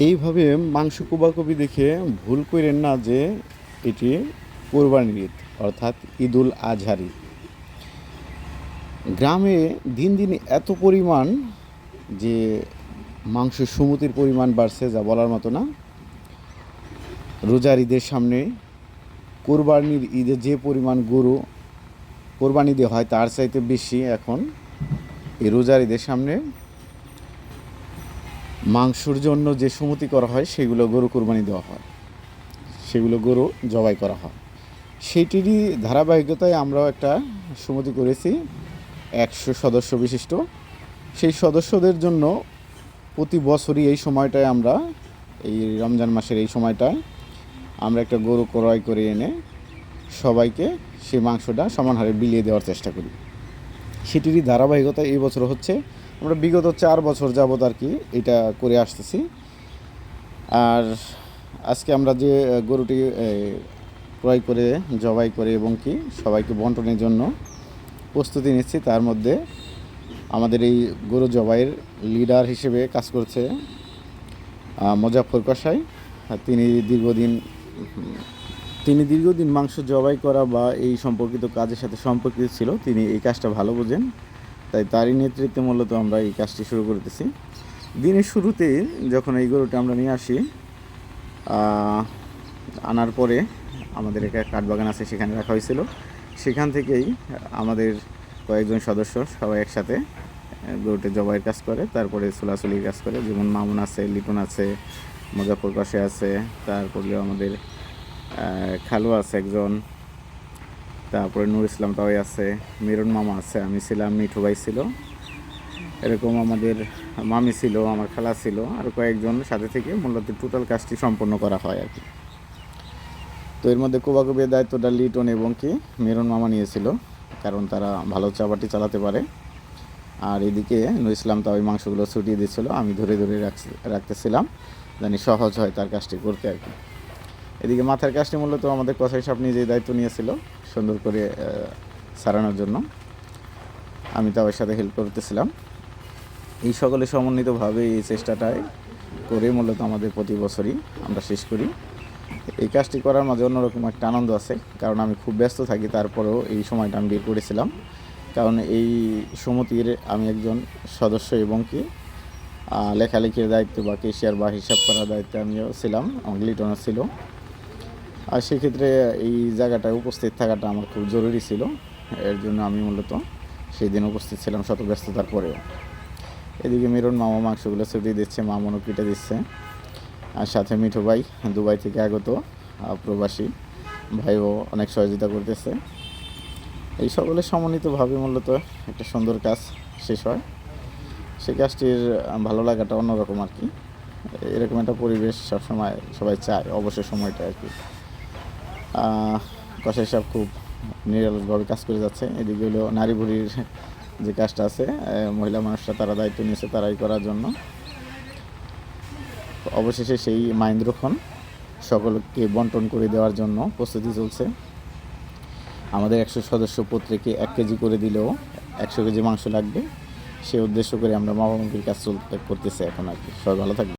এইভাবে মাংস কোবাকুবি দেখে ভুল কইরেন না যে এটি কোরবানির ঈদ, অর্থাৎ ঈদুল আজহার ঈদ। গ্রামে দিন দিন এত পরিমাণ যে মাংস সমুতির পরিমাণ বাড়ছে যা বলার মতো না। রোজার ঈদের সামনে কোরবানির ঈদে যে পরিমাণ গরু কোরবানি দেওয়া হয় তার চাইতে বেশি এখন এই রোজার ঈদের সামনে মাংসর জন্য যে সমতি করা হয় সেগুলো গরু কোরবানি দেওয়া হয়, সেগুলো গরু জবাই করা হয়। সেইটিরই ধারাবাহিকতায় আমরাও একটা সমিতি করেছি 100 সদস্য বিশিষ্ট। সেই সদস্যদের জন্য প্রতি বছরই এই সময়টায় আমরা, এই রমজান মাসের এই সময়টায় আমরা একটা গরু ক্রয় করে এনে সবাইকে সেই মাংসটা সমান হারে বিলিয়ে দেওয়ার চেষ্টা করি। সেটিরই ধারাবাহিকতা এই বছর হচ্ছে। আমরা বিগত 4 বছর যাবত আর কি এটা করে আসতেছি। আর আজকে আমরা যে গরুটি ক্রয় করে জবাই করে এবং কি সবাইকে বন্টনের জন্য প্রস্তুতি নিচ্ছি, তার মধ্যে আমাদের এই গরু জবাইয়ের লিডার হিসেবে কাজ করছে মোজাফফর কসাই। তিনি দীর্ঘদিন মাংস জবাই করা বা এই সম্পর্কিত কাজের সাথে সম্পর্কিত ছিল। তিনি এই কাজটা ভালো বোঝেন, তাই তারই নেতৃত্বে মূলত আমরা এই কাজটি শুরু করতেছি। দিনের শুরুতে যখন এই গরুটা আমরা নিয়ে আসি, আনার পরে আমাদের একটা কাঠবাগান আছে, সেখানে রাখা হয়েছিল। সেখান থেকেই আমাদের কয়েকজন সদস্য সবাই একসাথে গরুটা জবাইয়ের কাজ করে, তারপরে ছোলাছুলির কাজ করে। যেমন মামুন আছে, লিটন আছে, মুজাফফর কসাই আছে, তারপরে আমাদের খালু আছে একজন, তারপরে নূর ইসলাম তাওই আছে, মিরন মামা আছে, আমি ছিলাম, মিঠু ভাই ছিল, এরকম আমাদের মামি ছিল, আমার খালা ছিল, আর কয়েকজন সাথে থেকে মূলত টোটাল কাজটি সম্পন্ন করা হয় আর কি। তো এর মধ্যে কোবাকুবির দায়িত্বটা লিটন এবং কি মিরন মামা নিয়েছিল, কারণ তারা ভালো চাপাটি চালাতে পারে। আর এদিকে নূর ইসলাম তাওই মাংসগুলো ছুটিয়ে দিচ্ছিল, আমি ধরে ধরে রাখতেছিলাম জানি সহজ হয় তার কাজটি করতে আর কি। এদিকে মাথার কাজটি মূলত আমাদের কসাই সাহেব নিজেই দায়িত্ব নিয়েছিল সুন্দর করে সারানোর জন্য, আমি তাদের সাথে হেল্প করতেছিলাম। এই সকলে সমন্বিতভাবে এই চেষ্টাটাই করে মূলত আমাদের প্রতি বছরই আমরা শেষ করি। এই কাজটি করার মাঝে অন্যরকম একটা আনন্দ আছে, কারণ আমি খুব ব্যস্ত থাকি, তারপরেও এই সময়টা আমি বের করেছিলাম। কারণ এই সমিতির আমি একজন সদস্য এবং কি লেখালেখির দায়িত্ব বা কেশিয়ার বা হিসাব করার দায়িত্বে আমিও ছিলাম, আমার লিটনও ছিল। আর সেক্ষেত্রে এই জায়গাটায় উপস্থিত থাকাটা আমার খুব জরুরি ছিল, এর জন্য আমি মূলত সেই দিন উপস্থিত ছিলাম শত ব্যস্ততার পরেও। এদিকে মিরন মামা মাংসগুলো ছুটিয়ে দিচ্ছে, মামনও কেটে দিচ্ছে, আর সাথে মিঠু ভাই দুবাই থেকে আগত প্রবাসী ভাইও অনেক সহযোগিতা করতেছে। এই সকলে সমন্বিতভাবে মূলত একটা সুন্দর কাজ শেষ হয়। সেই কাজটির ভালো লাগাটা অন্যরকম আর কি। এরকম একটা পরিবেশ সবসময় সবাই চায় অবসর সময়টা আর কি। কসাই সাহেব খুব নিরলসভাবে কাজ করে যাচ্ছে। এদিকে হলো নারী বুড়ির যে কাজটা আছে, মহিলা মানুষরা তারা দায়িত্ব নিয়েছে তারাই করার জন্য। অবশেষে সেই মাইন্দ্রক্ষণ সকলকে বন্টন করে দেওয়ার জন্য প্রস্তুতি চলছে। আমাদের 100 সদস্য প্রত্যেকে 1 কেজি করে দিলেও 100 কেজি মাংস লাগবে, সে উদ্দেশ্য করে আমরা মাপামাপির কাজ করতেছি এখন আর কি। সবাই ভালো থাকবে।